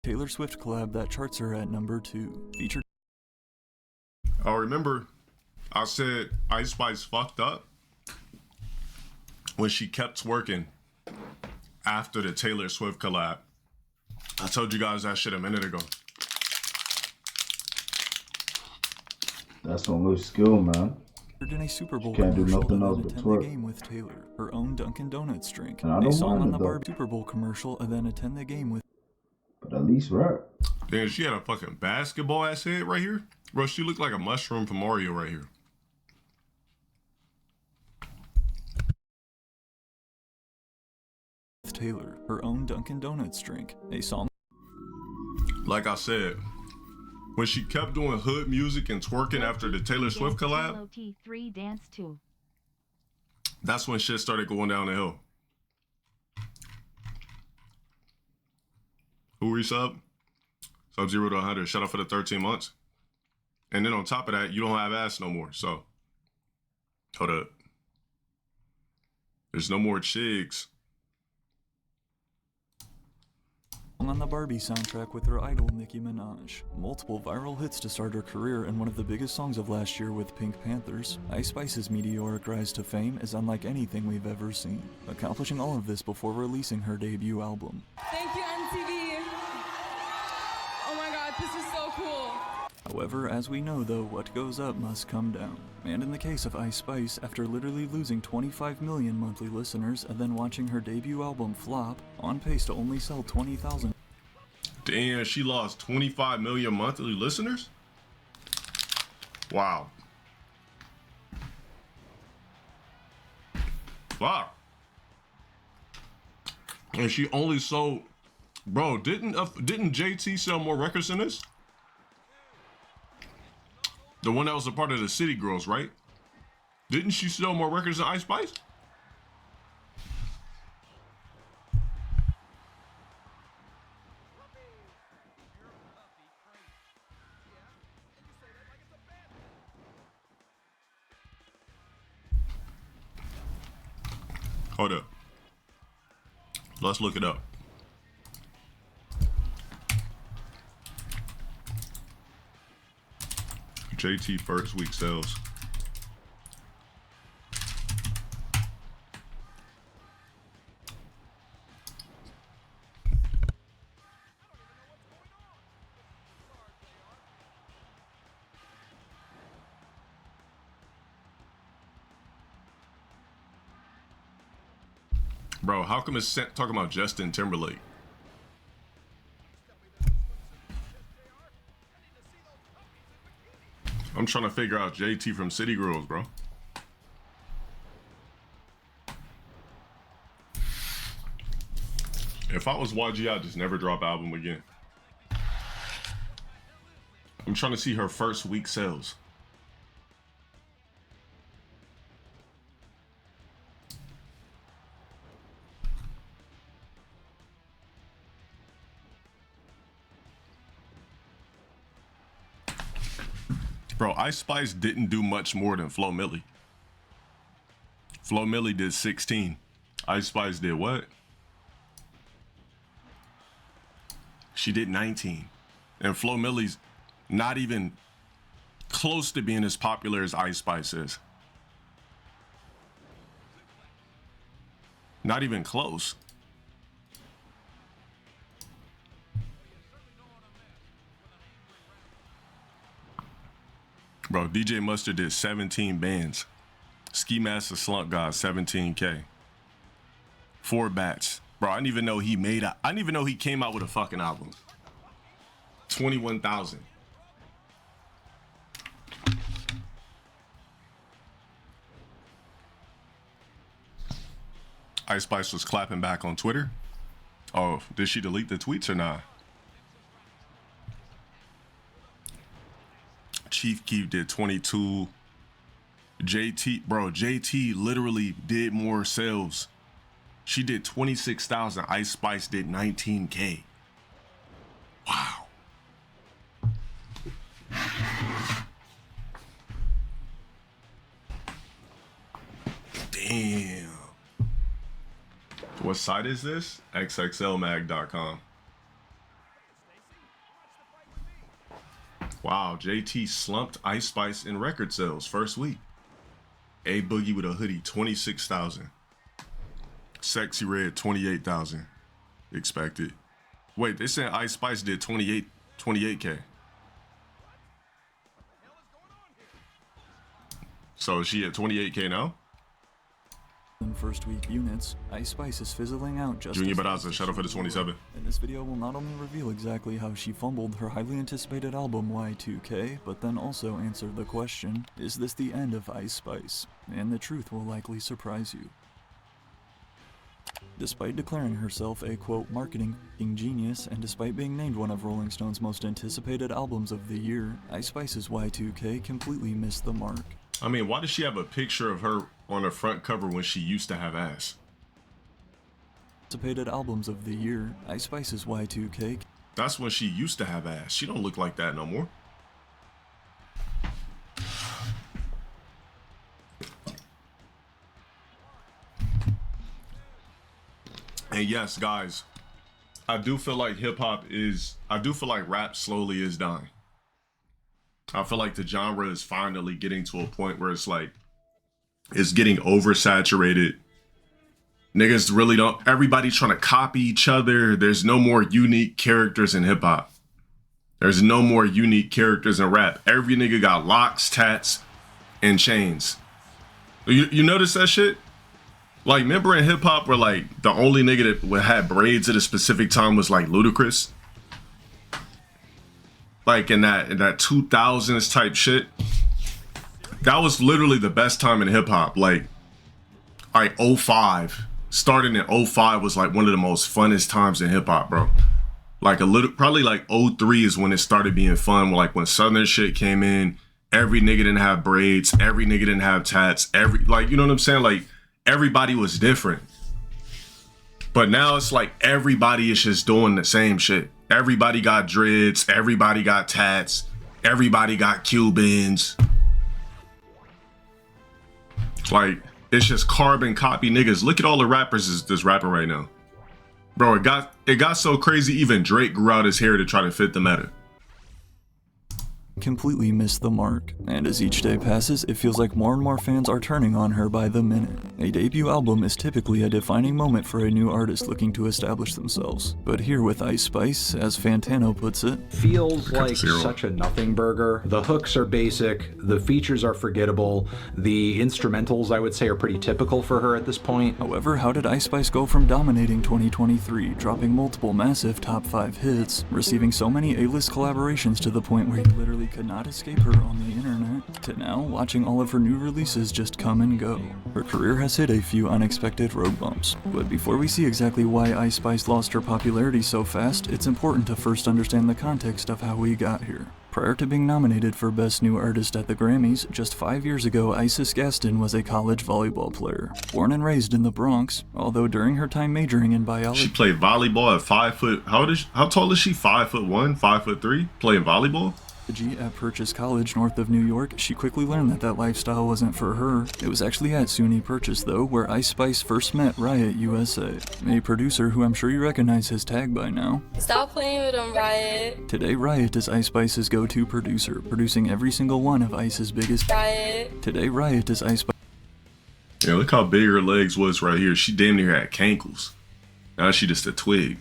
Taylor Swift collab that charts her at number 2. Featured. Oh, remember I said Ice Spice fucked up when she kept twerking after the Taylor Swift collab. I told you guys that shit a minute ago. That's some loose skill, man. In a Super Bowl Can't do commercial nothing and else then but attend the twerk. game with Taylor, her own Dunkin' Donuts drink. And I A don't song mind on it, the though. Barbie Super Bowl commercial and then attend the game with. But at least rap. Damn, she had a fucking basketball ass head right here. Bro, she looked like a mushroom from Mario right here. Taylor, her own Dunkin' Donuts drink. A song. Like I said, when she kept doing hood music and twerking after the Taylor Swift collab, T3 dance too. that's when shit started going down the hill. Who resub? Sub 0 to 100. Shut up for the 13 months. And then on top of that, you don't have ass no more. So, hold up. There's no more chicks. On the Barbie soundtrack with her idol Nicki Minaj. Multiple viral hits to start her career and one of the biggest songs of last year with Pink Panthers. Ice Spice's meteoric rise to fame is unlike anything we've ever seen, accomplishing all of this before releasing her debut album. Thank you, MTV. Oh my god, this is so cool. However, as we know though, what goes up must come down. And in the case of Ice Spice, after literally losing 25 million monthly listeners and then watching her debut album flop, on pace to only sell 20,000. Damn, she lost 25 million monthly listeners? Wow. Fuck. And she only sold... Bro, didn't JT sell more records than this? The one that was a part of the City Girls, right? Didn't she sell more records than Ice Spice? Hold up. Let's look it up. JT first week sales. Bro, how come it's talking about Justin Timberlake? I'm trying to figure out JT from City Girls, bro. If I was YG, I'd just never drop album again. I'm trying to see her first week sales. Bro, Ice Spice didn't do much more than Flo Milli. Flo Milli did 16. Ice Spice did what? She did 19. And Flo Milli's not even close to being as popular as Ice Spice is. Not even close. Bro, DJ Mustard did 17 bands. Ski Master Slunk God, 17K. 4 bats. Bro, I didn't even know he came out with a fucking album. 21,000. Ice Spice was clapping back on Twitter. Oh, did she delete the tweets or not? Chief Keef did 22. JT literally did more sales. She did 26,000. Ice Spice did 19K. Wow. Damn. What site is this? XXLmag.com. Wow, JT slumped Ice Spice in record sales first week. A Boogie with a hoodie, 26,000. Sexy Red, 28,000. Expected. Wait, they said Ice Spice did 28K. So is she at 28K now? In first week units, Ice Spice is fizzling out just Junior as fast Badaza, as shout out for the she would. 27. And this video will not only reveal exactly how she fumbled her highly anticipated album Y2K, but then also answer the question, is this the end of Ice Spice? And the truth will likely surprise you. Despite declaring herself a quote marketing genius, and despite being named one of Rolling Stone's most anticipated albums of the year, Ice Spice's Y2K completely missed the mark. I mean, why does she have a picture of her on her front cover when she used to have ass? Anticipated albums of the year, Ice Spice's Y2K. That's when she used to have ass. She don't look like that no more. And yes, guys, I do feel like rap slowly is dying. I feel like the genre is finally getting to a point where it's like, it's getting oversaturated. Niggas really don't, everybody trying to copy each other. There's no more unique characters in hip hop. There's no more unique characters in rap. Every nigga got locks, tats, and chains. You notice that shit? Like, remember in hip hop where like the only nigga that had braids at a specific time was like Ludacris? Like in that 2000s type shit. That was literally the best time in hip hop. Like 05. Starting in 05 was like one of the most funnest times in hip hop, bro. Like probably like 03 is when it started being fun. Like when Southern shit came in, every nigga didn't have braids, every nigga didn't have tats, like, you know what I'm saying? Like everybody was different. But now it's like everybody is just doing the same shit. Everybody got dreads, everybody got tats, everybody got Cubans. Like, it's just carbon copy niggas. Look at all the rappers that's rapping right now. Bro, it got so crazy even Drake grew out his hair to try to fit the meta. Completely missed the mark, and as each day passes, it feels like more and more fans are turning on her by the minute. A debut album is typically a defining moment for a new artist looking to establish themselves, but here with Ice Spice, as Fantano puts it, feels like such a nothing burger. The hooks are basic, the features are forgettable, the instrumentals I would say are pretty typical for her at this point. However, how did Ice Spice go from dominating 2023, dropping multiple massive top 5 hits, receiving so many A-list collaborations to the point where you literally could not escape her on the internet, to now watching all of her new releases just come and go? Her career has hit a few unexpected road bumps, but before we see exactly why Ice Spice lost her popularity so fast, it's important to first understand the context of how we got here. Prior to being nominated for Best New Artist at the Grammys, just 5 years ago, Isis Gaston was a college volleyball player. Born and raised in the Bronx, although during her time majoring in biology, She played volleyball at 5 foot. How tall is she? 5'1", 5'3", playing volleyball? at Purchase College north of New York, she quickly learned that that lifestyle wasn't for her. It was actually at SUNY Purchase though, where Ice Spice first met Riot USA, a producer who I'm sure you recognize his tag by now. Stop playing with him, Riot. Today, Riot is Ice Spice's go-to producer, producing every single one of Ice's biggest. Riot. Today, Riot is Ice Spice. Yeah, look how big her legs was right here. She damn near had cankles. Now she just a twig.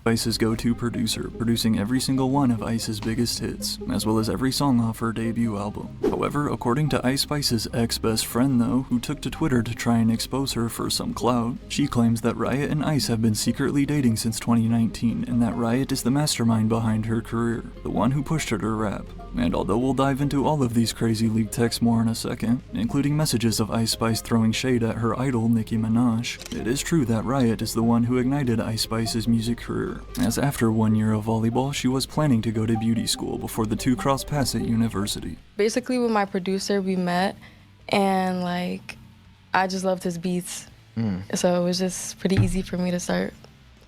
Ice's go-to producer, producing every single one of Ice's biggest hits, as well as every song off her debut album. However, according to Ice Spice's ex-best friend though, who took to Twitter to try and expose her for some clout, she claims that Riot and Ice have been secretly dating since 2019, and that Riot is the mastermind behind her career, the one who pushed her to rap. And although we'll dive into all of these crazy leaked texts more in a second, including messages of Ice Spice throwing shade at her idol Nicki Minaj, it is true that Riot is the one who ignited Ice Spice's music career, as after 1 year of volleyball, she was planning to go to beauty school before the two crossed paths at university. Basically, with my producer, we met, and I just loved his beats. So it was just pretty easy for me to start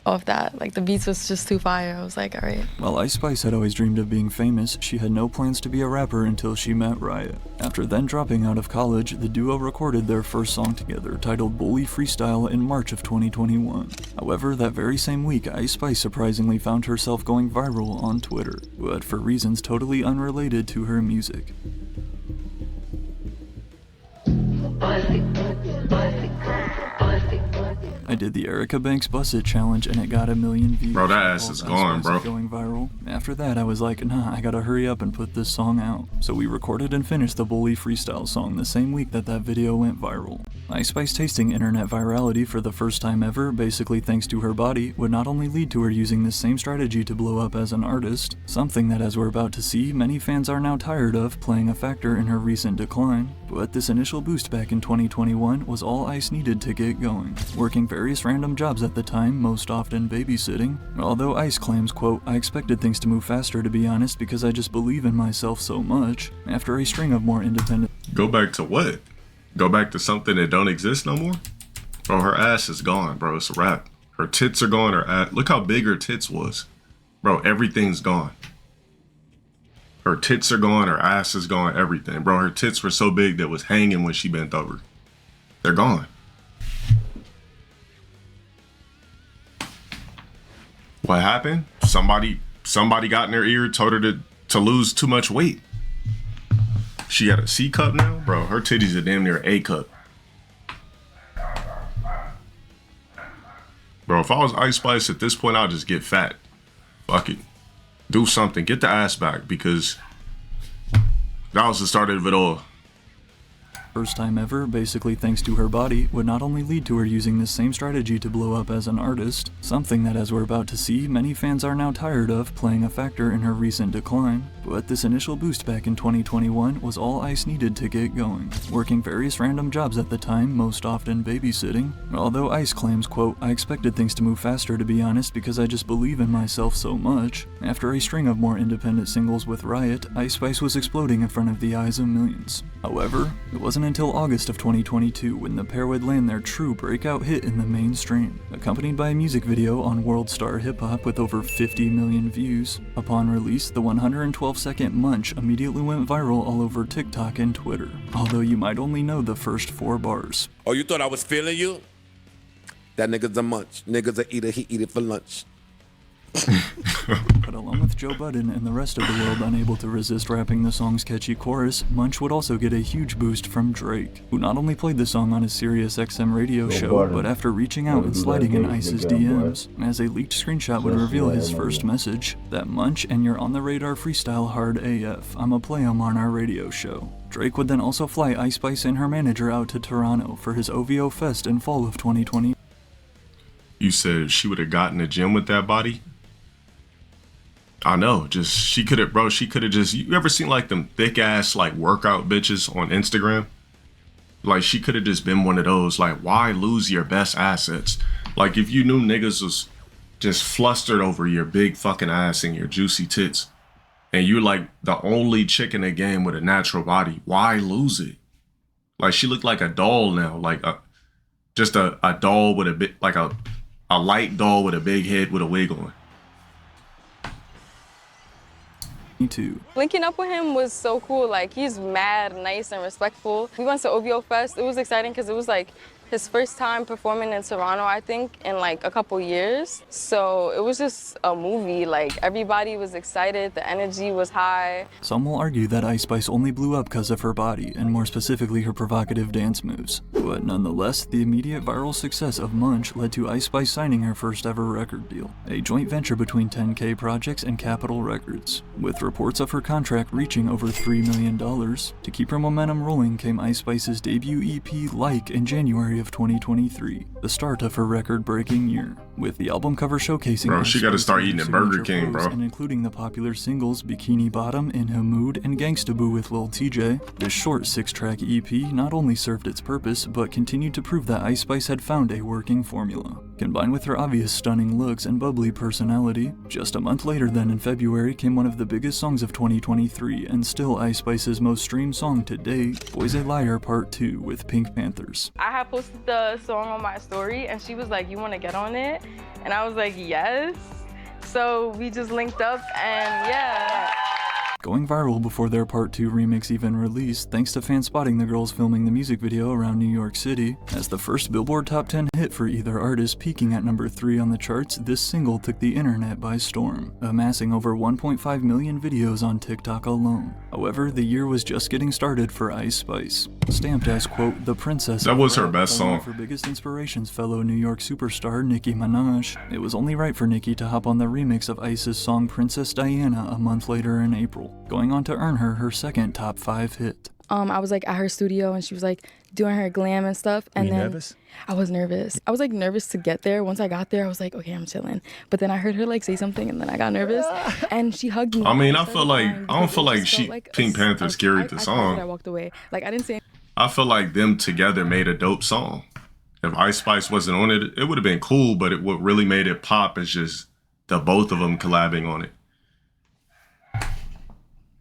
off that. Like the beats was just too fire. I was like, all right. While Ice Spice had always dreamed of being famous, she had no plans to be a rapper until she met Riot. After then dropping out of college, the duo recorded their first song together, titled Bully Freestyle, in March of 2021. However, that very same week, Ice Spice surprisingly found herself going viral on Twitter, but for reasons totally unrelated to her music. I did the Erica Banks Bust It challenge and it got 1 million views. Bro, that ass is gone, bro. Going viral. After that, I was like, nah, I gotta hurry up and put this song out. So we recorded and finished the Bully Freestyle song the same week that video went viral. Ice Spice tasting internet virality for the first time ever, basically thanks to her body, would not only lead to her using this same strategy to blow up as an artist, something that, as we're about to see, many fans are now tired of, playing a factor in her recent decline, but this initial boost back in 2021 was all Ice needed to get going. Working various random jobs at the time, most often babysitting, although Ice claims, quote, I expected things to move faster to be honest because I just believe in myself so much, after a string of more independent— Go back to what? Go back to something that don't exist no more? Bro, her ass is gone, bro. It's a wrap. Her tits are gone. Her ass. Look how big her tits was. Bro, everything's gone. Her tits are gone. Her ass is gone. Everything. Bro, her tits were so big that it was hanging when she bent over. They're gone. What happened? Somebody got in her ear, told her to lose too much weight. She got a C cup now? Bro, her titties are damn near A cup. Bro, if I was Ice Spice at this point, I'd just get fat. Fuck it. Do something. Get the ass back, because that was the start of it all. First time ever, basically thanks to her body, would not only lead to her using this same strategy to blow up as an artist, something that, as we're about to see, many fans are now tired of, playing a factor in her recent decline, but this initial boost back in 2021 was all Ice needed to get going. Working various random jobs at the time, most often babysitting, although Ice claims, quote, I expected things to move faster to be honest because I just believe in myself so much. After a string of more independent singles with Riot, Ice Spice was exploding in front of the eyes of millions. However, it wasn't until August of 2022 when the pair would land their true breakout hit in the mainstream, accompanied by a music video on World Star Hip Hop with over 50 million views. Upon release, the 112-second Munch immediately went viral all over TikTok and Twitter, although you might only know the first 4 bars. Oh, you thought I was feeling you? That nigga's a munch. Nigga's a eater, he eat it for lunch. But along with Joe Budden and the rest of the world unable to resist rapping the song's catchy chorus, Munch would also get a huge boost from Drake, who not only played the song on his Sirius XM radio show, but after reaching out and sliding in Ice's DMs, as a leaked screenshot would reveal his first message, that Munch and your on the radar freestyle hard AF, I'ma play 'em on our radio show. Drake would then also fly Ice Spice and her manager out to Toronto for his OVO Fest in fall of 2020. You said she would have gotten a gym with that body? I know, she could have just, you ever seen like them thick ass like workout bitches on Instagram? Like she could have just been one of those. Like, why lose your best assets? Like if you knew niggas was just flustered over your big fucking ass and your juicy tits, and you're like the only chick in the game with a natural body, why lose it? Like she looked like a doll now, like just a doll with a bit, like a light doll with a big head with a wig on. Linking up with him was so cool. Like, he's mad nice and respectful. We went to OVO Fest. It was exciting because it was like his first time performing in Toronto, I think, in like a couple years. So it was just a movie. Like, everybody was excited. The energy was high. Some will argue that Ice Spice only blew up because of her body, and more specifically her provocative dance moves. But nonetheless, the immediate viral success of Munch led to Ice Spice signing her first ever record deal, a joint venture between 10K Projects and Capitol Records, with reports of her contract reaching over $3 million. To keep her momentum rolling came Ice Spice's debut EP, Like, in January of 2023, the start of her record-breaking year, with the album cover showcasing— Bro, she gotta start eating at Burger King, bro. And including the popular singles Bikini Bottom, In Her Mood, and Gangsta Boo with Lil TJ. This short 6-track EP not only served its purpose, but continued to prove that Ice Spice had found a working formula. Combined with her obvious stunning looks and bubbly personality, just a month later then in February came one of the biggest songs of 2023, and still Ice Spice's most streamed song to date, Boy's a Liar Part 2 with Pink Panthers. I had posted the song on my story, and she was like, "You want to get on it?" And I was like, "Yes." So we just linked up, and yeah. Going viral before their Part 2 remix even released, thanks to fans spotting the girls filming the music video around New York City. As the first Billboard Top 10 hit for either artist, peaking at number 3 on the charts, this single took the internet by storm, amassing over 1.5 million videos on TikTok alone. However, the year was just getting started for Ice Spice. Stamped as, quote, the princess That of was her rap, best one of song. her biggest inspirations, fellow New York superstar Nicki Minaj. It was only right for Nicki to hop on the remix of Ice's song Princess Diana a month later in April, going on to earn her second top 5 hit. I was like at her studio and she was like doing her glam and stuff. And Were you then nervous? I was nervous. I was like nervous to get there. Once I got there, I was like, okay, I'm chilling. But then I heard her like say something and then I got nervous and she hugged me. I mean, I started feel like crying I don't because feel it like just she felt like Pink Panthers carried the I song. walked away. Like I didn't say I feel like them together made a dope song. If Ice Spice wasn't on it, it would have been cool, but what really made it pop is just the both of them collabing on it.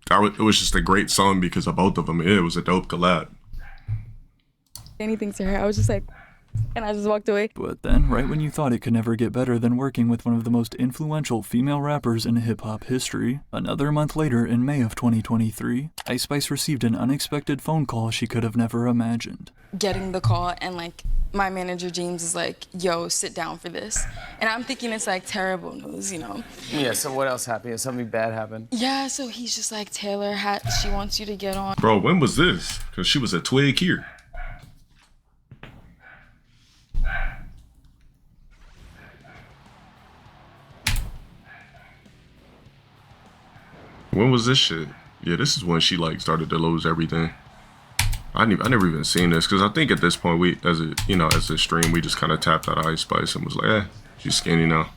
It was just a great song because of both of them. It was a dope collab. anything to her. I was just like, and I just walked away. But then, right when you thought it could never get better than working with one of the most influential female rappers in hip-hop history, another month later in May of 2023, Ice Spice received an unexpected phone call she could have never imagined. Getting the call and like my manager James is like, "Yo, sit down for this," and I'm thinking it's like terrible news, you know. Yeah. So what else happened? Has something bad happened? Yeah. So he's just like, "Taylor, she wants you to get on." Bro, when was this? Because she was a twig here. When was this shit? Yeah, this is when she like started to lose everything. I never even seen this because I think at this point we, as a stream, we just kind of tapped out Ice Spice and was like, she's skinny now.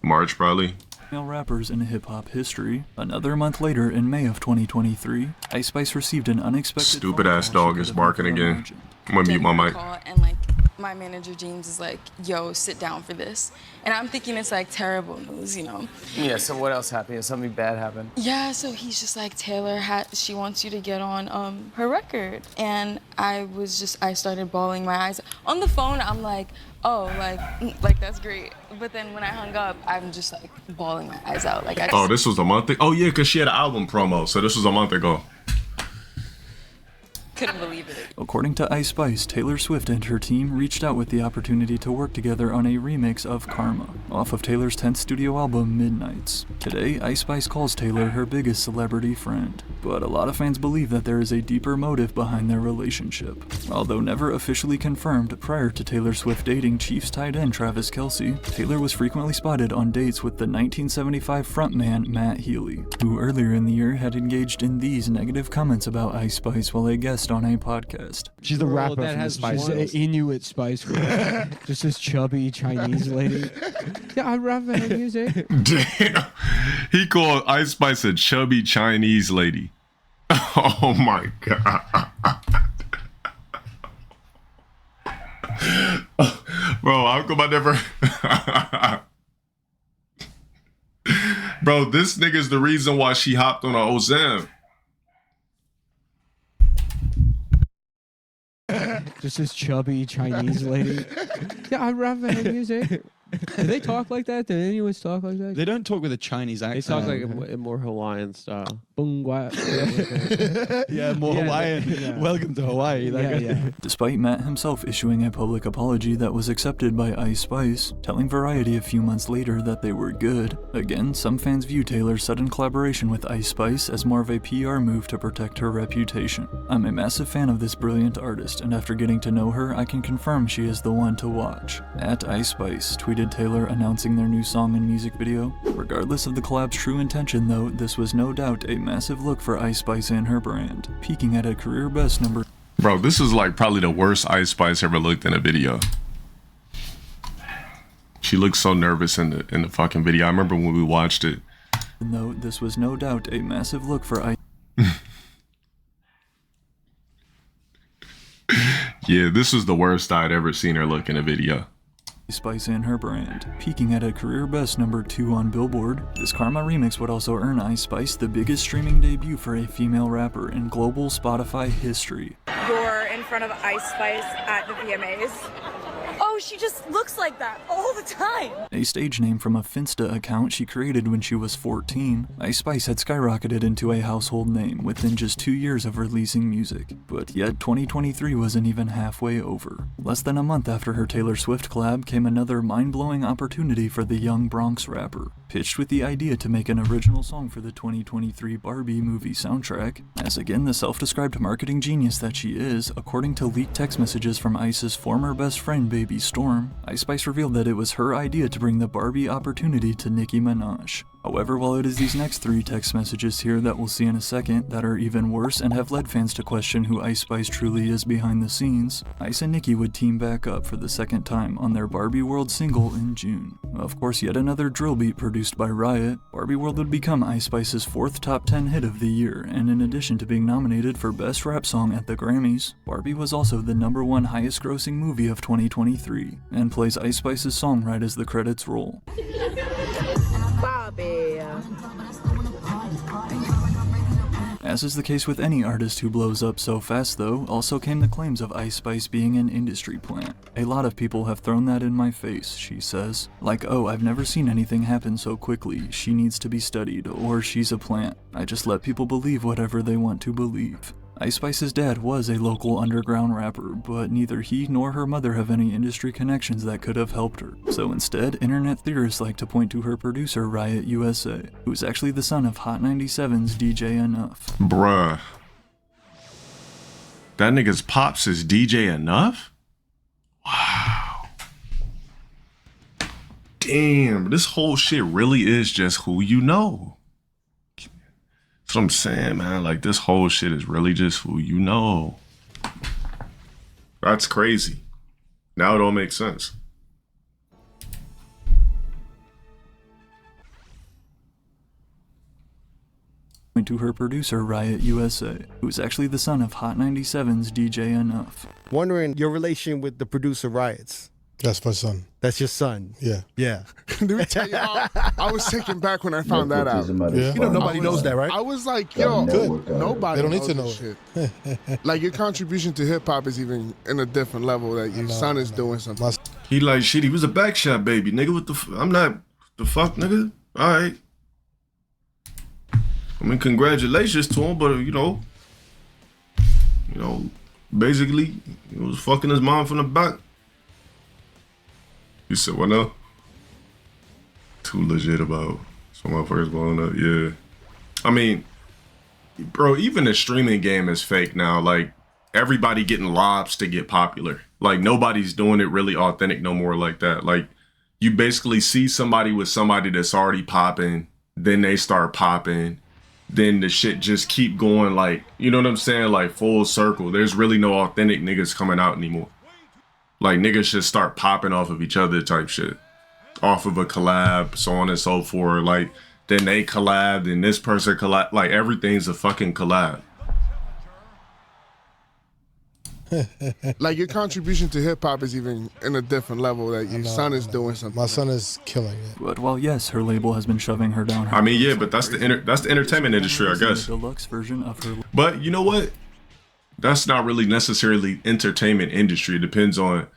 March probably. Female rappers in hip-hop history. Another month later in May of 2023, Ice Spice received an unexpected Stupid phone ass call dog she is could have barking never again. imagined. I'm gonna mute my mic. Call and like my manager James is like, "Yo, sit down for this," and I'm thinking it's like terrible news, you know. Yeah. So what else happened? Has something bad happened? Yeah, so he's just like, "Taylor, she wants you to get on her record," and I started bawling my eyes on the phone. I'm like, "Oh, like that's great," but then when I hung up, I'm just like bawling my eyes out. Like, Oh, this was a month ago? Oh yeah, because she had an album promo, so this was a month ago. couldn't believe it. According to Ice Spice, Taylor Swift and her team reached out with the opportunity to work together on a remix of Karma, off of Taylor's 10th studio album, Midnights. Today, Ice Spice calls Taylor her biggest celebrity friend, but a lot of fans believe that there is a deeper motive behind their relationship. Although never officially confirmed, prior to Taylor Swift dating Chiefs tight end Travis Kelce, Taylor was frequently spotted on dates with the 1975 frontman Matt Healy, who earlier in the year had engaged in these negative comments about Ice Spice while a guest on a podcast. She's the rapper that from has the Spice Girls. she's an Inuit Spice Girl. Just this chubby Chinese lady. Yeah, I rap her music. Damn. He called Ice Spice a chubby Chinese lady. Oh my god. Bro, how come I never... Bro, this nigga's the reason why she hopped on a Ozem. Just this chubby Chinese lady. Yeah, I rap her music. Do they talk like that? Do Inuits talk like that? They don't talk with a Chinese They accent. talk like a more Hawaiian style. Yeah, more Hawaiian. yeah. Welcome to Hawaii. Yeah. Despite Matt himself issuing a public apology that was accepted by Ice Spice, telling Variety a few months later that they were good, again, some fans view Taylor's sudden collaboration with Ice Spice as more of a PR move to protect her reputation. I'm a massive fan of this brilliant artist, and after getting to know her, I can confirm she is the one to watch. At Ice Spice tweeted Taylor announcing their new song and music video. Regardless of the collab's true intention though, this was no doubt a massive look for Ice Spice and her brand, peaking at a career best number. Bro, this is like probably the worst Ice Spice ever looked in a video. She looked so nervous in the fucking video. I remember when we watched it. Though this was no doubt a massive look for Ice. Yeah, this was the worst I'd ever seen her look in a video. Spice and her brand, peaking at a career best number 2 on Billboard. This Karma remix would also earn Ice Spice the biggest streaming debut for a female rapper in global Spotify history. You're in front of Ice Spice at the VMAs. Oh Oh, she just looks like that all the time. A stage name from a Finsta account she created when she was 14, Ice Spice had skyrocketed into a household name within just 2 years of releasing music. But yet 2023 wasn't even halfway over. Less than a month after her Taylor Swift collab came another mind-blowing opportunity for the young Bronx rapper, pitched with the idea to make an original song for the 2023 Barbie movie soundtrack. As again the self-described marketing genius that she is, according to leaked text messages from Ice's former best friend Baby Storm, Ice Spice revealed that it was her idea to bring the Barbie opportunity to Nicki Minaj. However, while it is these next 3 text messages here that we'll see in a second that are even worse and have led fans to question who Ice Spice truly is behind the scenes, Ice and Nicki would team back up for the second time on their Barbie World single in June. Of course, yet another drill beat produced by Riot, Barbie World would become Ice Spice's 4th top 10 hit of the year, and in addition to being nominated for Best Rap Song at the Grammys, Barbie was also the #1 highest grossing movie of 2023, and plays Ice Spice's song right as the credits roll. Bobby. As is the case with any artist who blows up so fast though, also came the claims of Ice Spice being an industry plant. A lot of people have thrown that in my face, she says. Like, oh, I've never seen anything happen so quickly, she needs to be studied, or she's a plant. I just let people believe whatever they want to believe. Ice Spice's dad was a local underground rapper, but neither he nor her mother have any industry connections that could have helped her. So instead, internet theorists like to point to her producer Riot USA, who's actually the son of Hot 97's DJ Enough. Bruh. That nigga's pops is DJ Enough? Wow. Damn, this whole shit really is just who you know. That's what I'm saying, man. Like, this whole shit is really just who you know. That's crazy. Now it all makes sense. To her producer Riot USA, who's actually the son of Hot 97's DJ Enough. Wondering your relation with the producer Riots. That's my son. That's your son. Yeah. Yeah. Let me tell you, I was taken back when I found that out. Yeah. You know nobody knows that, right? I was like, yo, nobody They don't need knows to know this shit. Like, your contribution to hip hop is even in a different level. That your son is doing something. He like shit. He was a backshot baby, nigga. What the? I'm not the fuck, nigga. All right. I mean, congratulations to him, but you know, basically, he was fucking his mom from the back. You said what now? Too legit about some motherfuckers blowing up. Yeah. I mean, bro, even the streaming game is fake now. Like, everybody getting lobs to get popular. Like, nobody's doing it really authentic no more like that. Like, you basically see somebody with somebody that's already popping, then they start popping, then the shit just keep going, like, you know what I'm saying? Like, full circle. There's really no authentic niggas coming out anymore. Like, niggas should start popping off of each other type shit. Off of a collab, so on and so forth. Like, then they collab, then this person collab. Like, everything's a fucking collab. Like, your contribution to hip hop is even in a different level. That your son is doing something. My son is killing it. But while yes, her label has been shoving her down her I mean, yeah, but that's the entertainment industry, I guess. The deluxe version of her. But you know what? That's not really necessarily entertainment industry. It depends on,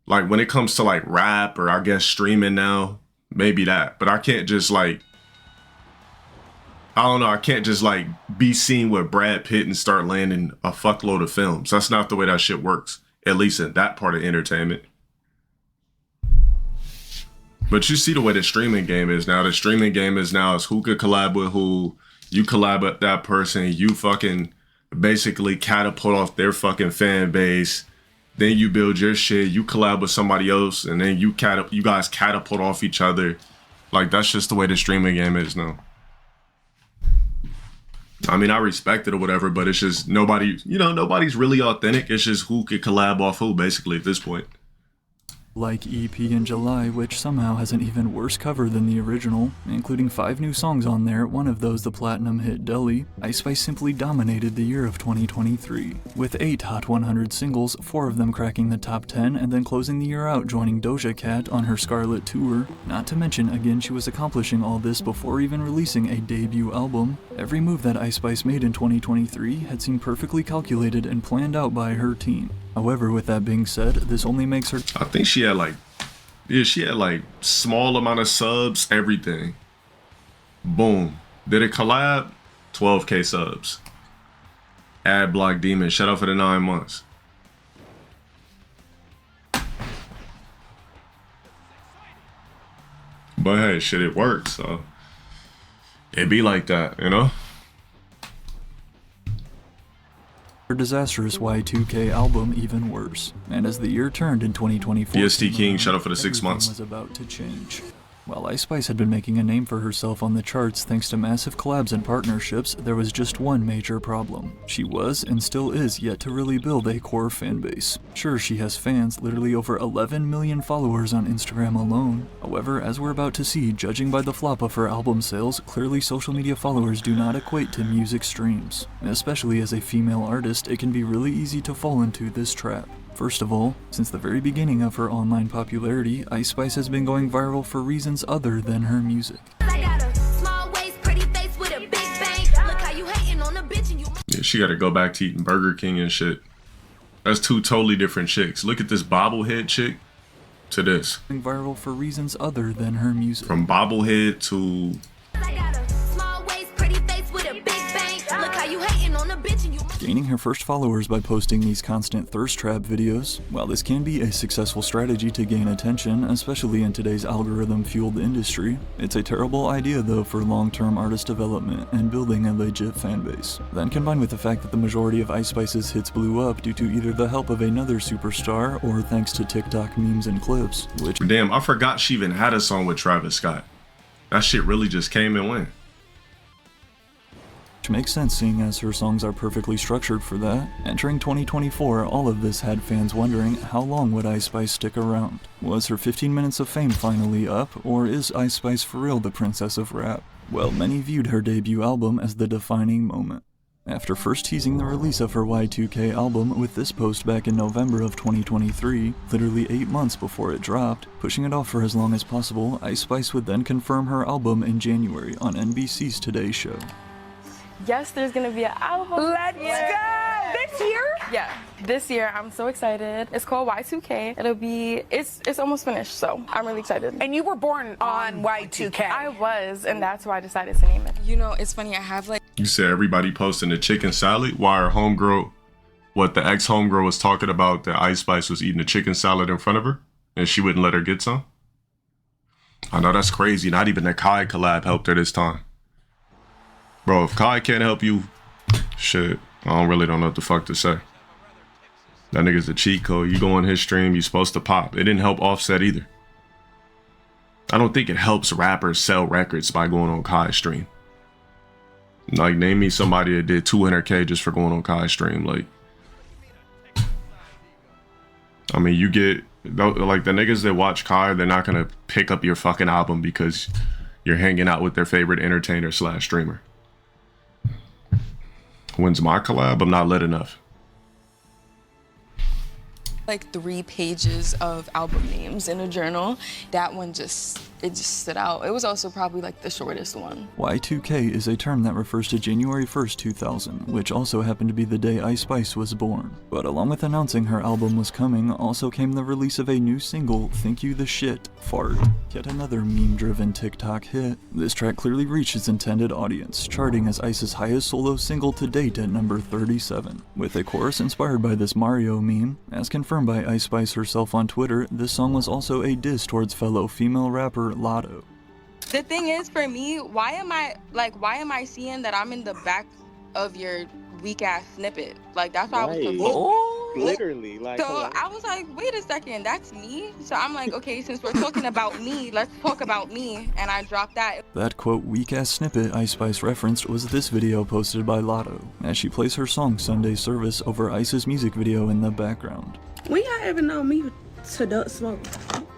like, when it comes to like rap or I guess streaming now, maybe that. But I can't just like, I don't know, I can't just like be seen with Brad Pitt and start landing a fuckload of films. That's not the way that shit works, at least in that part of entertainment. But you see the way the streaming game is now. The streaming game is now is who could collab with who. You collab with that person, you fucking basically catapult off their fucking fan base. Then you build your shit, you collab with somebody else, and then you guys catapult off each other. Like, that's just the way the streaming game is now. I mean, I respect it or whatever, but it's just nobody's really authentic. It's just who could collab off who, basically, at this point. Like EP in July, which somehow has an even worse cover than the original, including 5 new songs on there, one of those the platinum hit Deli. Ice Spice simply dominated the year of 2023, with 8 Hot 100 singles, 4 of them cracking the top 10, and then closing the year out joining Doja Cat on her Scarlet Tour. Not to mention, again, she was accomplishing all this before even releasing a debut album. Every move that Ice Spice made in 2023 had seemed perfectly calculated and planned out by her team. However, with that being said, this only makes her... I think she had like, yeah, she had like small amount of subs, everything. Boom. Did a collab, 12K subs. Ad block demon, shut up for the 9 months. But hey, shit, it works, so it be like that, you know? her disastrous Y2K album even worse. And as the year turned in 2024, DST King, shut up for the 6 months. was about to change. While Ice Spice had been making a name for herself on the charts thanks to massive collabs and partnerships, there was just one major problem. She was, and still is, yet to really build a core fanbase. Sure, she has fans, literally over 11 million followers on Instagram alone. However, as we're about to see, judging by the flop of her album sales, clearly social media followers do not equate to music streams. And especially as a female artist, it can be really easy to fall into this trap. First of all, since the very beginning of her online popularity, Ice Spice has been going viral for reasons other than her music. Yeah, she gotta go back to eating Burger King and shit. That's two totally different chicks. Look at this bobblehead chick to this. Viral for reasons other than her music. From bobblehead to... Gaining her first followers by posting these constant thirst trap videos. While this can be a successful strategy to gain attention, especially in today's algorithm-fueled industry, it's a terrible idea though for long-term artist development and building a legit fanbase. Then combined with the fact that the majority of Ice Spice's hits blew up due to either the help of another superstar or thanks to TikTok memes and clips, which... Damn, I forgot she even had a song with Travis Scott. That shit really just came and went. Which makes sense seeing as her songs are perfectly structured for that. Entering 2024, all of this had fans wondering how long would Ice Spice stick around? Was her 15 minutes of fame finally up, or is Ice Spice for real the princess of rap? Well, many viewed her debut album as the defining moment. After first teasing the release of her Y2K album with this post back in November of 2023, literally 8 months before it dropped, pushing it off for as long as possible, Ice Spice would then confirm her album in January on NBC's Today Show. Yes, there's gonna be an album. Let's go! This year? Yeah, this year. I'm so excited. It's called Y2K. It'll be, it's almost finished, so I'm really excited. And you were born on Y2K. I was, and that's why I decided to name it. You know, it's funny, I have like... You said everybody posting the chicken salad while her homegirl, what the ex-homegirl was talking about that Ice Spice was eating a chicken salad in front of her and she wouldn't let her get some? I know that's crazy. Not even the Kai collab helped her this time. Bro, if Kai can't help you, shit, I don't know what the fuck to say. That nigga's a cheat code. You go on his stream, you supposed to pop. It didn't help Offset either. I don't think it helps rappers sell records by going on Kai's stream. Like, name me somebody that did 200K just for going on Kai's stream. Like, I mean, you get, like, the niggas that watch Kai, they're not gonna pick up your fucking album because you're hanging out with their favorite entertainer / streamer. When's my collab? I'm not lit enough. Like 3 pages of album names in a journal. That one it just stood out. It was also probably like the shortest one. Y2K is a term that refers to January 1st, 2000, which also happened to be the day Ice Spice was born. But along with announcing her album was coming, also came the release of a new single, Think You the Shit, Fart. Yet another meme-driven TikTok hit. This track clearly reached its intended audience, charting as Ice's highest solo single to date at number 37. With a chorus inspired by this Mario meme, as confirmed by Ice Spice herself on Twitter, this song was also a diss towards fellow female rapper Lotto. The thing is, for me, why am I seeing that I'm in the back of your weak ass snippet? Like, that's why I was confused. Literally, like. So I was like, wait a second, that's me? So I'm like, okay, since we're talking about me, let's talk about me, and I dropped that. That quote weak ass snippet Ice Spice referenced was this video posted by Lotto, as she plays her song Sunday Service over Ice's music video in the background. When y'all ever know me to duck smoke?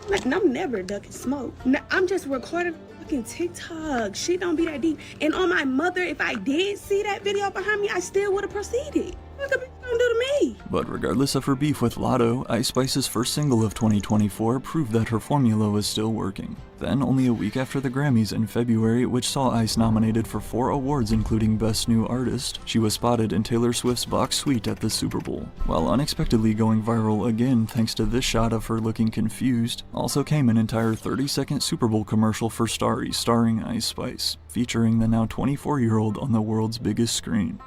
Like, I'm never ducking smoke. I'm just recording fucking TikTok. Shit don't be that deep. And on my mother, if I did see that video behind me, I still would have proceeded. What the bitch gonna do to me? But regardless of her beef with Lotto, Ice Spice's first single of 2024 proved that her formula was still working. Then, only a week after the Grammys in February, which saw Ice nominated for 4 awards including Best New Artist, she was spotted in Taylor Swift's box suite at the Super Bowl. While unexpectedly going viral again thanks to this shot of her looking confused, also came an entire 30-second Super Bowl commercial for Starry starring Ice Spice, featuring the now 24-year-old on the world's biggest screen.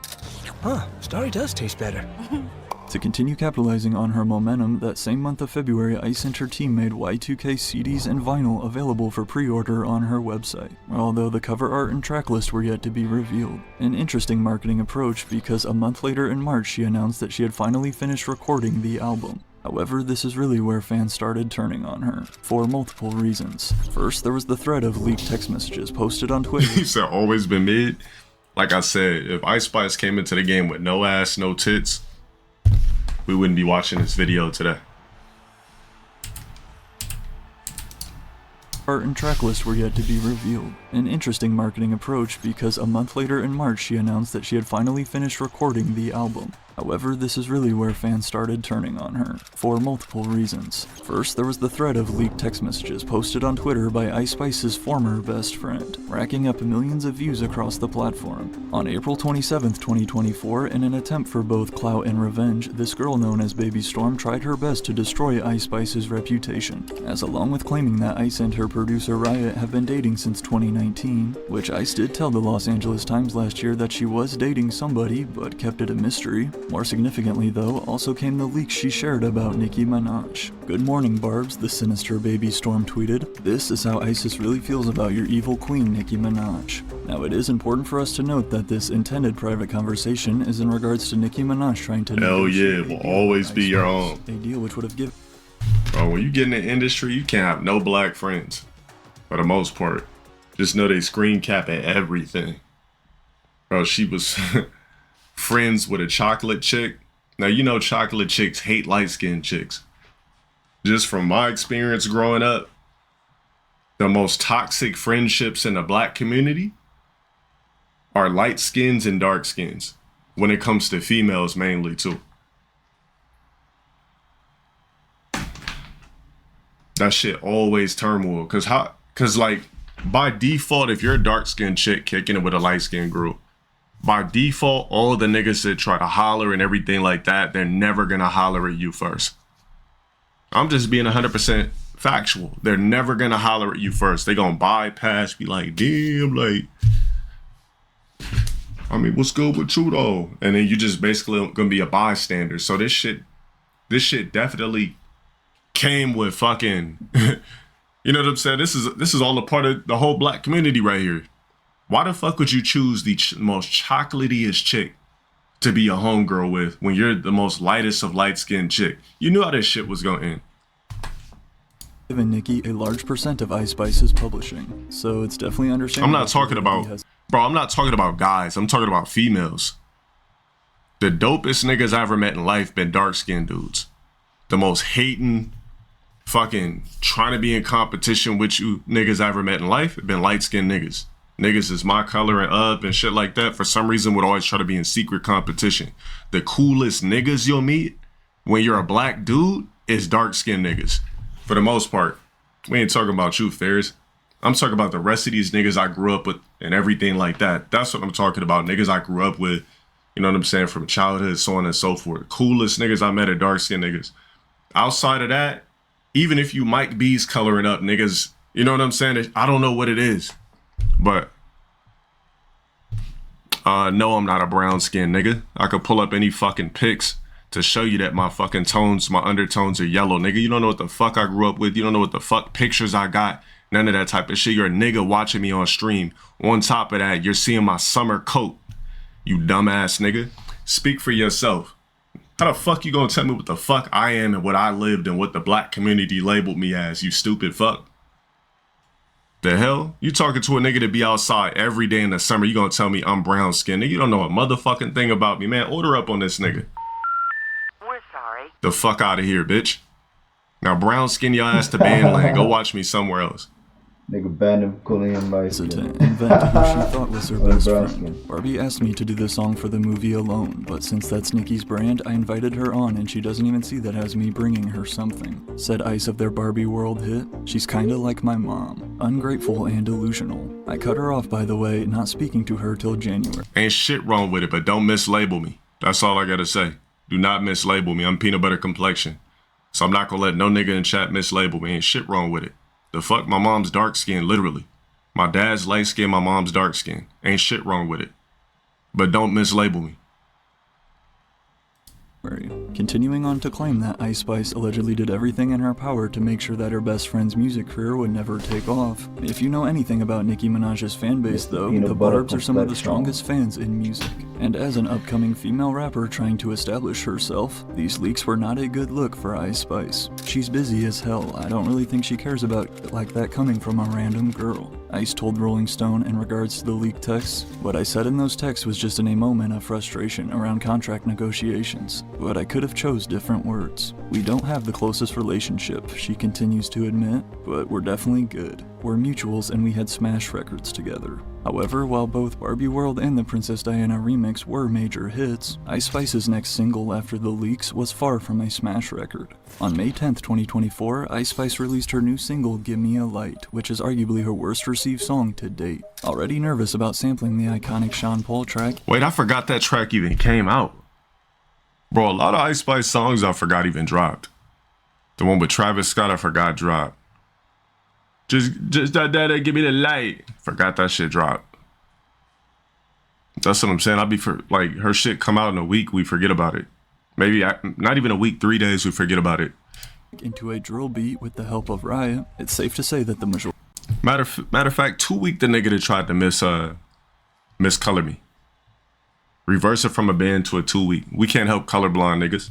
Huh, Starry does taste better. To continue capitalizing on her momentum, that same month of February, Ice and her team made Y2K CDs and vinyl available for pre-order on her website, although the cover art and track list were yet to be revealed. An interesting marketing approach because a month later in March she announced that she had finally finished recording the album. However, this is really where fans started turning on her, for multiple reasons. First, there was the thread of leaked text messages posted on Twitter. He said always been mid. Like I said, if Ice Spice came into the game with no ass, no tits, we wouldn't be watching this video today. Art and track list were yet to be revealed. An interesting marketing approach because a month later in March she announced that she had finally finished recording the album. However, this is really where fans started turning on her, for multiple reasons. First, there was the thread of leaked text messages posted on Twitter by Ice Spice's former best friend, racking up millions of views across the platform. On April 27, 2024, in an attempt for both clout and revenge, this girl known as Baby Storm tried her best to destroy Ice Spice's reputation, as along with claiming that Ice and her producer Riot have been dating since 2019, which Ice did tell the Los Angeles Times last year that she was dating somebody, but kept it a mystery. More significantly though, also came the leaks she shared about Nicki Minaj. "Good morning, Barbs," the sinister Baby Storm tweeted. "This is how ISIS really feels about your evil queen, Nicki Minaj." Now it is important for us to note that this intended private conversation is in regards to Nicki Minaj trying to Hell yeah, it will always be your own. A deal which would have given... Bro, when you get in the industry, you can't have no black friends. For the most part. Just know they screen cap at everything. Bro, she was friends with a chocolate chick. Now, you know chocolate chicks hate light-skinned chicks. Just from my experience growing up, the most toxic friendships in the black community are light skins and dark skins. When it comes to females mainly too. That shit always turmoil. Cause like by default, if you're a dark skinned chick kicking it with a light skinned girl, by default, all the niggas that try to holler and everything like that, they're never gonna holler at you first. I'm just being 100% factual. They're never gonna holler at you first. They gonna bypass, be like, damn, like, I mean, what's good with you though? And then you just basically gonna be a bystander. So this shit definitely came with fucking, you know what I'm saying? This is all a part of the whole black community right here. Why the fuck would you choose the most chocolatiest chick to be a homegirl with when you're the most lightest of light-skinned chick? You knew how this shit was gonna end. Given Nicki a large percent of Ice Spice's publishing, so it's definitely understandable. I'm not talking about guys. I'm talking about females. The dopest niggas I ever met in life been dark-skinned dudes. The most hating, fucking trying to be in competition with you niggas I ever met in life have been light-skinned niggas. Niggas is my color and up and shit like that, for some reason would always try to be in secret competition. The coolest niggas you'll meet when you're a black dude is dark-skinned niggas. For the most part. We ain't talking about you, Ferris. I'm talking about the rest of these niggas I grew up with and everything like that. That's what I'm talking about. Niggas I grew up with, you know what I'm saying, from childhood, so on and so forth. Coolest niggas I met are dark-skinned niggas. Outside of that, even if you Mike B's coloring up niggas, you know what I'm saying? I don't know what it is. But no, I'm not a brown skinned nigga. I could pull up any fucking pics to show you that my fucking tones, my undertones are yellow, nigga. You don't know what the fuck I grew up with. You don't know what the fuck pictures I got. None of that type of shit. You're a nigga watching me on stream. On top of that, you're seeing my summer coat. You dumbass nigga. Speak for yourself. How the fuck you gonna tell me what the fuck I am and what I lived and what the black community labeled me as, you stupid fuck? The hell? You talking to a nigga to be outside every day in the summer, you gonna tell me I'm brown skinned? Nigga, you don't know a motherfucking thing about me, man. Order up on this nigga. We're sorry. The fuck out of here, bitch. Now brown skin your ass to Bandland. Go watch me somewhere else. Nigga banned him, calling him light to skin. invent who she thought was her Or best brown friend. skin. Barbie asked me to do the song for the movie alone, but since that's Nicki's brand, I invited her on and she doesn't even see that as me bringing her something. Said Ice of their Barbie World hit, she's kinda like my mom, ungrateful and delusional. I cut her off, by the way, not speaking to her till January. Ain't shit wrong with it, but don't mislabel me. That's all I gotta say. Do not mislabel me. I'm peanut butter complexion. So I'm not gonna let no nigga in chat mislabel me. Ain't shit wrong with it. The fuck, my mom's dark skin, literally. My dad's light skin, my mom's dark skin. Ain't shit wrong with it. But don't mislabel me. Continuing on to claim that Ice Spice allegedly did everything in her power to make sure that her best friend's music career would never take off. If you know anything about Nicki Minaj's fan base though, the Barbs are some of the strongest fans in music. And as an upcoming female rapper trying to establish herself, these leaks were not a good look for Ice Spice. She's busy as hell, I don't really think she cares about like that coming from a random girl. Ice told Rolling Stone in regards to the leaked texts, "What I said in those texts was just in a moment of frustration around contract negotiations, but I could have chose different words. We don't have the closest relationship," she continues to admit, "but we're definitely good. We're mutuals and we had smash records together." However, while both Barbie World and the Princess Diana remix were major hits, Ice Spice's next single after the leaks was far from a smash record. On May 10th, 2024, Ice Spice released her new single, Give Me a Light, which is arguably her worst received song to date. Already nervous about sampling the iconic Sean Paul track. Wait, I forgot that track even came out. Bro, a lot of Ice Spice songs I forgot even dropped. The one with Travis Scott I forgot dropped. Just that, give me the light. Forgot that shit dropped. That's what I'm saying. Like, her shit come out in a week, we forget about it. Maybe not even a week, 3 days, we forget about it. Into a drill beat with the help of Riot, it's safe to say that the majority. Matter of fact, 2 weeks the nigga that tried to miscolor me. Reverse it from a band to a 2 week. We can't help colorblind niggas.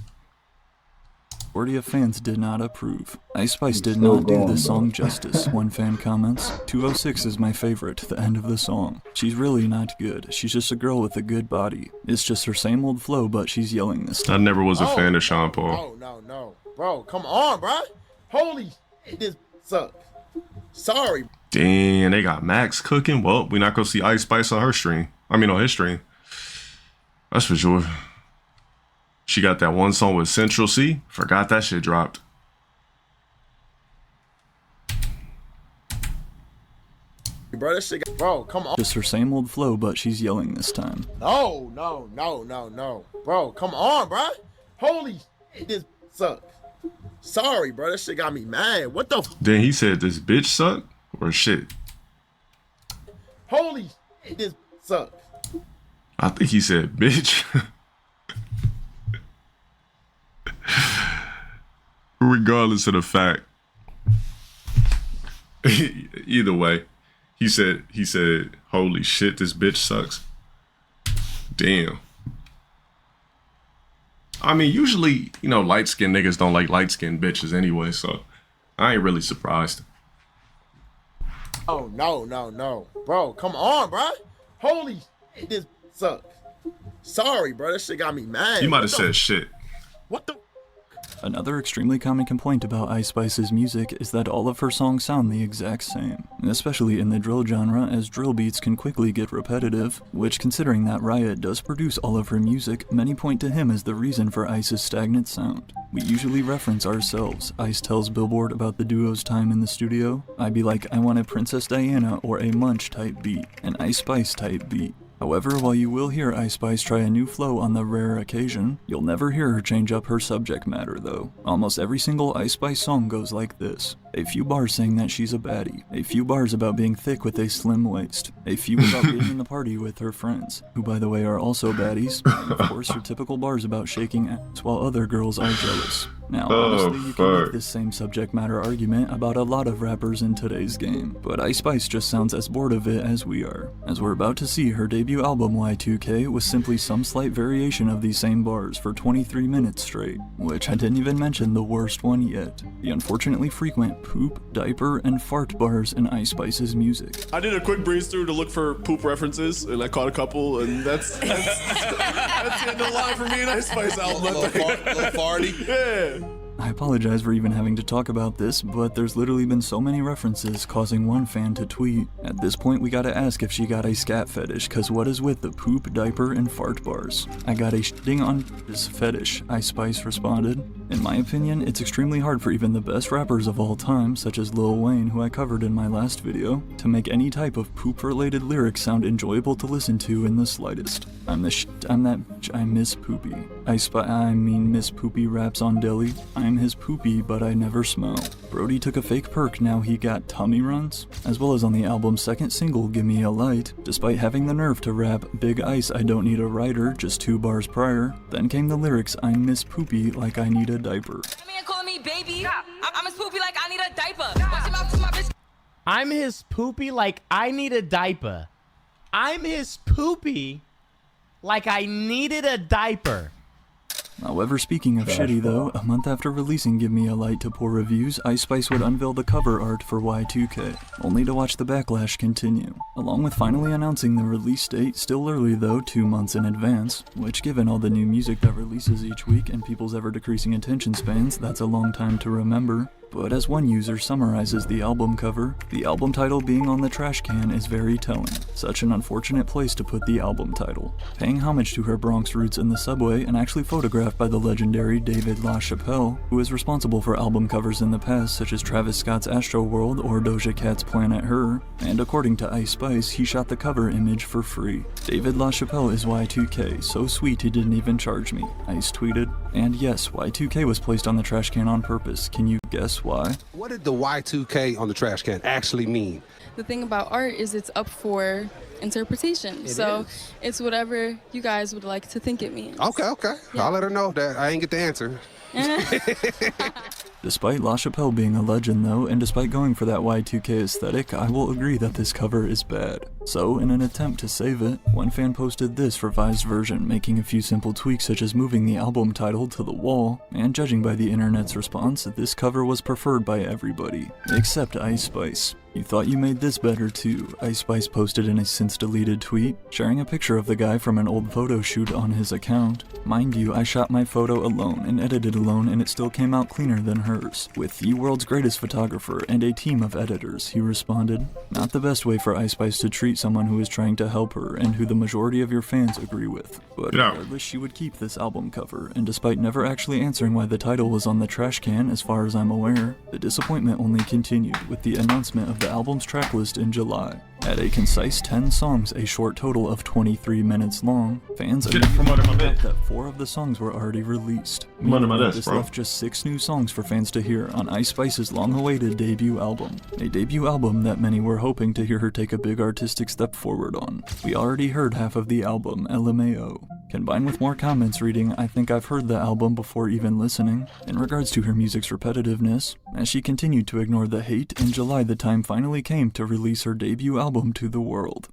Majority of fans did not approve. Ice Spice did not do this song justice, one fan comments. 206 is my favorite, the end of the song. She's really not good. She's just a girl with a good body. It's just her same old flow, but she's yelling this time. I never was a fan of Sean Paul. No. Bro, come on, bro. Holy shit, this sucks. Sorry. Damn, they got Max cooking. Well, we not gonna see Ice Spice on her stream. I mean, on his stream. That's for sure. She got that one song with Central C. Forgot that shit dropped. Bro, this shit bro, come on. Just her same old flow, but she's yelling this time. No. Bro, come on, bro. Holy shit, this sucks. Sorry, bro. That shit got me mad. What the Then he said this bitch suck or shit? Holy shit, this sucks. I think he said bitch. Regardless of the fact. Either way. He said, holy shit, this bitch sucks. Damn. I mean, usually, you know, light-skinned niggas don't like light-skinned bitches anyway, so I ain't really surprised. Oh, no. Bro, come on, bro. Holy shit, this sucks. Sorry, bro. That shit got me mad. You might have said shit. What the? Another extremely common complaint about Ice Spice's music is that all of her songs sound the exact same, especially in the drill genre, as drill beats can quickly get repetitive, which, considering that Riot does produce all of her music, many point to him as the reason for Ice's stagnant sound. We usually reference ourselves. Ice tells Billboard about the duo's time in the studio. I'd be like, I want a Princess Diana or a Munch type beat, an Ice Spice type beat. However, while you will hear Ice Spice try a new flow on the rare occasion, you'll never hear her change up her subject matter though. Almost every single Ice Spice song goes like this. A few bars saying that she's a baddie, a few bars about being thick with a slim waist, a few about being in the party with her friends, who by the way are also baddies, and of course her typical bars about shaking ass while other girls are jealous. Now, honestly, you can make this same subject matter argument about a lot of rappers in today's game, but Ice Spice just sounds as bored of it as we are, as we're about to see her debut album Y2K was simply some slight variation of these same bars for 23 minutes straight, which I didn't even mention the worst one yet, the unfortunately frequent poop, diaper, and fart bars in Ice Spice's music. I did a quick breeze through to look for poop references, and I caught a couple, and that's the end of the line for me and Ice Spice album. Little farty. Yeah. I apologize for even having to talk about this, but there's literally been so many references causing one fan to tweet. At this point, we gotta ask if she got a scat fetish, cause what is with the poop, diaper, and fart bars? I got a shitting on this fetish, Ice Spice responded. In my opinion, it's extremely hard for even the best rappers of all time, such as Lil Wayne, who I covered in my last video, to make any type of poop-related lyrics sound enjoyable to listen to in the slightest. I'm the shit, I'm that bitch, I miss Poopy. I mean Miss Poopy raps on Deli. I'm his poopy, but I never smell. Brody took a fake perk, now he got tummy runs. As well as on the album's second single, Gimme a Light, despite having the nerve to rap Big Ice, I don't need a writer, just 2 bars prior. Then came the lyrics, I miss Poopy like I need a diaper. Man calling me baby. I'm as poopy like I need a diaper. Watch him out to my bitch. I'm his poopy like I need a diaper. I'm his poopy like I needed a diaper. However, speaking of shitty though, a month after releasing Give Me a Light to poor reviews, Ice Spice would unveil the cover art for Y2K, only to watch the backlash continue. Along with finally announcing the release date, still early though, 2 months in advance, which given all the new music that releases each week and people's ever-decreasing attention spans, that's a long time to remember. But as one user summarizes the album cover, the album title being on the trash can is very telling. Such an unfortunate place to put the album title. Paying homage to her Bronx roots in the subway and actually photographed by the legendary David LaChapelle, who is responsible for album covers in the past such as Travis Scott's Astro World or Doja Cat's Planet Her, and according to Ice Spice, he shot the cover image for free. David LaChapelle is Y2K, so sweet he didn't even charge me, Ice tweeted. And yes, Y2K was placed on the trash can on purpose. Can you guess why? What did the Y2K on the trash can actually mean? The thing about art is it's up for interpretation. It's whatever you guys would like to think it means. Okay. Yeah. I'll let her know that I ain't get the answer. Despite LaChapelle being a legend though, and despite going for that Y2K aesthetic, I will agree that this cover is bad. So, in an attempt to save it, one fan posted this revised version, making a few simple tweaks such as moving the album title to the wall, and judging by the internet's response, this cover was preferred by everybody, except Ice Spice. You thought you made this better too, Ice Spice posted in a since deleted tweet, sharing a picture of the guy from an old photo shoot on his account. Mind you, I shot my photo alone and edited alone and it still came out cleaner than hers. With the world's greatest photographer and a team of editors, he responded. Not the best way for Ice Spice to treat someone who is trying to help her and who the majority of your fans agree with. But regardless, she would keep this album cover, and despite never actually answering why the title was on the trash can as far as I'm aware, the disappointment only continued with the announcement of the album's tracklist in July. At a concise 10 songs, a short total of 23 minutes long, fans immediately that 4 of the songs were already released. Meaning this left just 6 new songs for fans to hear on Ice Spice's long-awaited debut album. A debut album that many were hoping to hear her take a big artistic step forward on. We already heard half of the album, LMAO. Combined with more comments reading, I think I've heard the album before even listening. In regards to her music's repetitiveness, as she continued to ignore the hate, in July the time finally came to release her debut album to the world.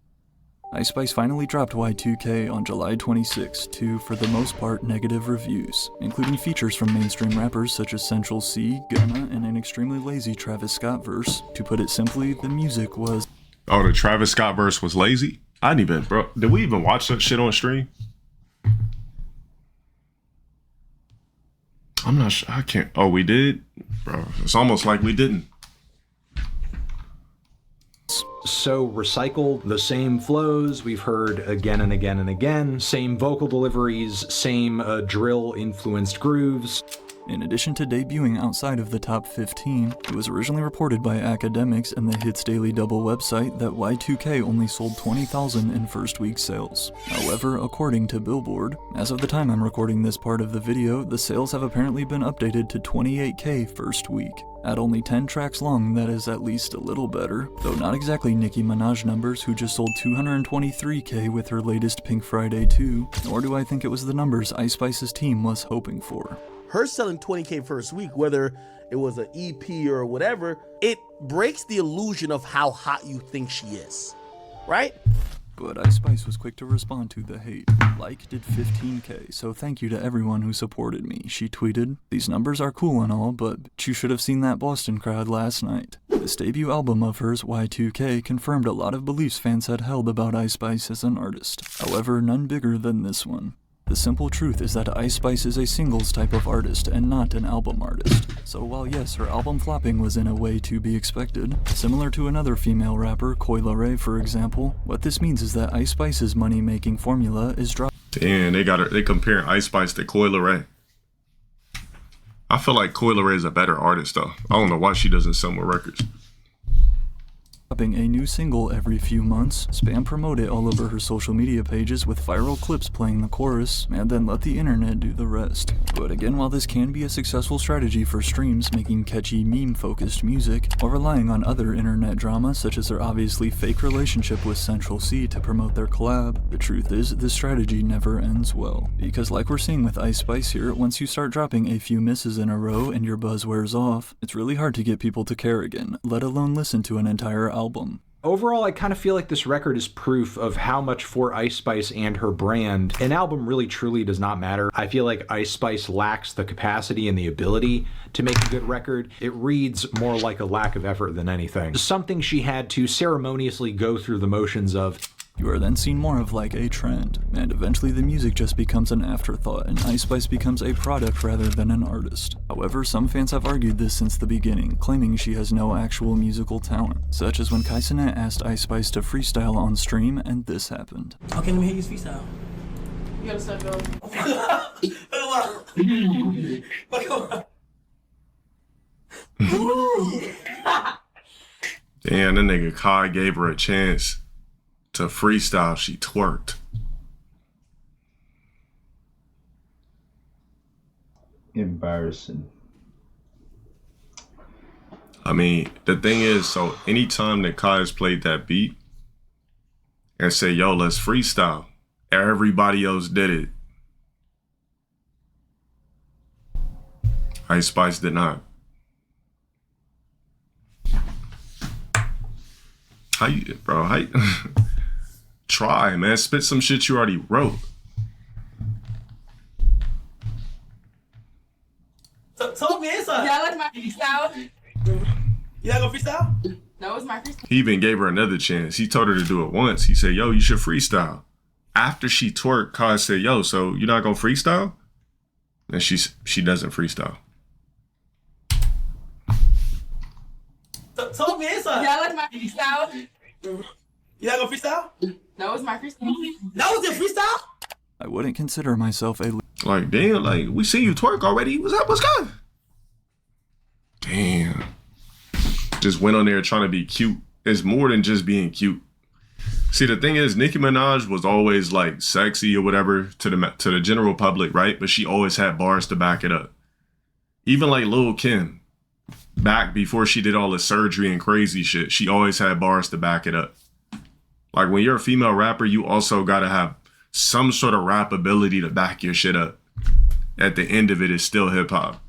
Ice Spice finally dropped Y2K on July 26 to, for the most part, negative reviews, including features from mainstream rappers such as Central C, Gunna, and an extremely lazy Travis Scott verse. To put it simply, the music was... Oh, the Travis Scott verse was lazy? I didn't even, bro. Did we even watch that shit on stream? I'm not sure. I can't. Oh, we did? Bro, it's almost like we didn't. So recycled, the same flows we've heard again and again and again, same vocal deliveries, same drill-influenced grooves. In addition to debuting outside of the top 15, it was originally reported by academics and the Hits Daily Double website that Y2K only sold 20,000 in first week sales. However, according to Billboard, as of the time I'm recording this part of the video, the sales have apparently been updated to 28K first week. At only 10 tracks long, that is at least a little better, though not exactly Nicki Minaj numbers, who just sold 223K with her latest Pink Friday 2, nor do I think it was the numbers Ice Spice's team was hoping for. Her selling 20K first week, whether it was an EP or whatever, it breaks the illusion of how hot you think she is, right? But Ice Spice was quick to respond to the hate. Like did 15K, so thank you to everyone who supported me, she tweeted. These numbers are cool and all, but you should have seen that Boston crowd last night. This debut album of hers, Y2K, confirmed a lot of beliefs fans had held about Ice Spice as an artist. However, none bigger than this one. The simple truth is that Ice Spice is a singles type of artist and not an album artist. So while yes, her album flopping was in a way to be expected, similar to another female rapper, Coi Leray for example, what this means is that Ice Spice's money-making formula is dropping. Damn, they comparing Ice Spice to Coi Leray. I feel like Coi Leray is a better artist though. I don't know why she doesn't sell more records. Dropping a new single every few months, spam promote it all over her social media pages with viral clips playing the chorus, and then let the internet do the rest. But again, while this can be a successful strategy for streams making catchy meme-focused music, or relying on other internet drama such as their obviously fake relationship with Central C to promote their collab, the truth is this strategy never ends well. Because like we're seeing with Ice Spice here, once you start dropping a few misses in a row and your buzz wears off, it's really hard to get people to care again, let alone listen to an entire album. Overall, I kind of feel like this record is proof of how much for Ice Spice and her brand, an album really truly does not matter. I feel like Ice Spice lacks the capacity and the ability to make a good record. It reads more like a lack of effort than anything. Something she had to ceremoniously go through the motions of. You are then seen more of like a trend, and eventually the music just becomes an afterthought and Ice Spice becomes a product rather than an artist. However, some fans have argued this since the beginning, claiming she has no actual musical talent, such as when Kaisenet asked Ice Spice to freestyle on stream and this happened. Okay, let me hear you freestyle. You gotta start going. Damn, that nigga Kai gave her a chance to freestyle, she twerked. Embarrassing. I mean, the thing is, so anytime that Kai has played that beat and say, yo, let's freestyle, everybody else did it. Ice Spice did not. How you, bro, how you, try, man. Spit some shit you already wrote. Talk me inside. Yeah, I like my freestyle. You not gonna freestyle? No, it's my freestyle. He even gave her another chance. He told her to do it once. He said, yo, you should freestyle. After she twerked, Kai said, yo, so you're not gonna freestyle? And she doesn't freestyle. Talk me inside. Yeah, I like my freestyle. You not gonna freestyle? No, it's my freestyle. That was your freestyle? I wouldn't consider myself a like, damn, like, we seen you twerk already. What's up? What's good? Damn. Just went on there trying to be cute. It's more than just being cute. See, the thing is, Nicki Minaj was always like sexy or whatever to the general public, right? But she always had bars to back it up. Even like Lil' Kim, back before she did all the surgery and crazy shit, she always had bars to back it up. Like when you're a female rapper, you also gotta have some sort of rap ability to back your shit up. At the end of it, it's still hip hop.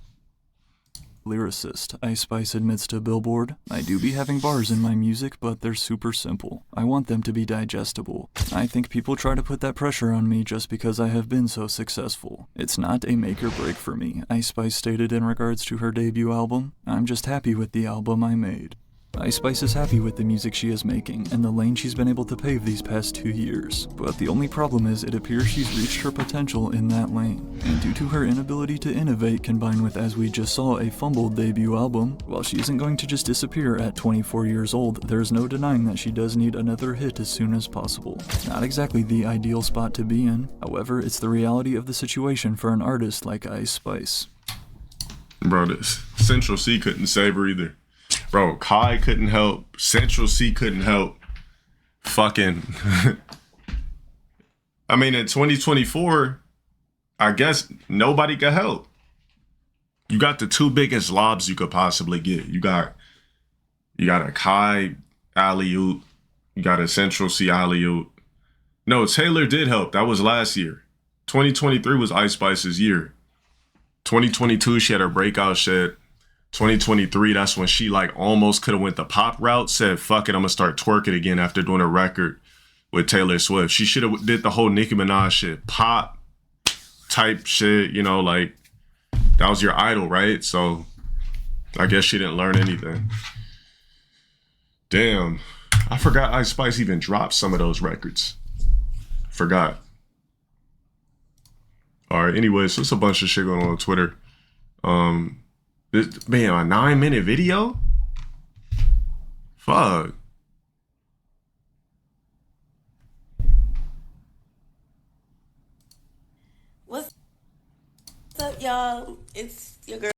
lyricist, Ice Spice admits to Billboard, I do be having bars in my music, but they're super simple. I want them to be digestible. I think people try to put that pressure on me just because I have been so successful. It's not a make or break for me, Ice Spice stated in regards to her debut album. I'm just happy with the album I made. Ice Spice is happy with the music she is making and the lane she's been able to pave these past 2 years. But the only problem is it appears she's reached her potential in that lane. And due to her inability to innovate combined with, as we just saw, a fumbled debut album, while she isn't going to just disappear at 24 years old, there's no denying that she does need another hit as soon as possible. Not exactly the ideal spot to be in, however, it's the reality of the situation for an artist like Ice Spice. Bro, this Central C couldn't save her either. Bro, Kai couldn't help. Central C couldn't help. Fucking. I mean, in 2024, I guess nobody could help. You got the two biggest lobs you could possibly get. You got a Kai alley-oop. You got a Central C alley-oop. No, Taylor did help. That was last year. 2023 was Ice Spice's year. 2022, she had her breakout shit. 2023, that's when she like almost could have went the pop route, said, fuck it, I'm gonna start twerking again after doing a record with Taylor Swift. She should have did the whole Nicki Minaj shit, pop type shit, you know, like that was your idol, right? So I guess she didn't learn anything. Damn, I forgot Ice Spice even dropped some of those records. Forgot. All right. Anyway, so it's a bunch of shit going on Twitter. This, man, a 9-minute video. Fuck. What's up, y'all? It's your girl.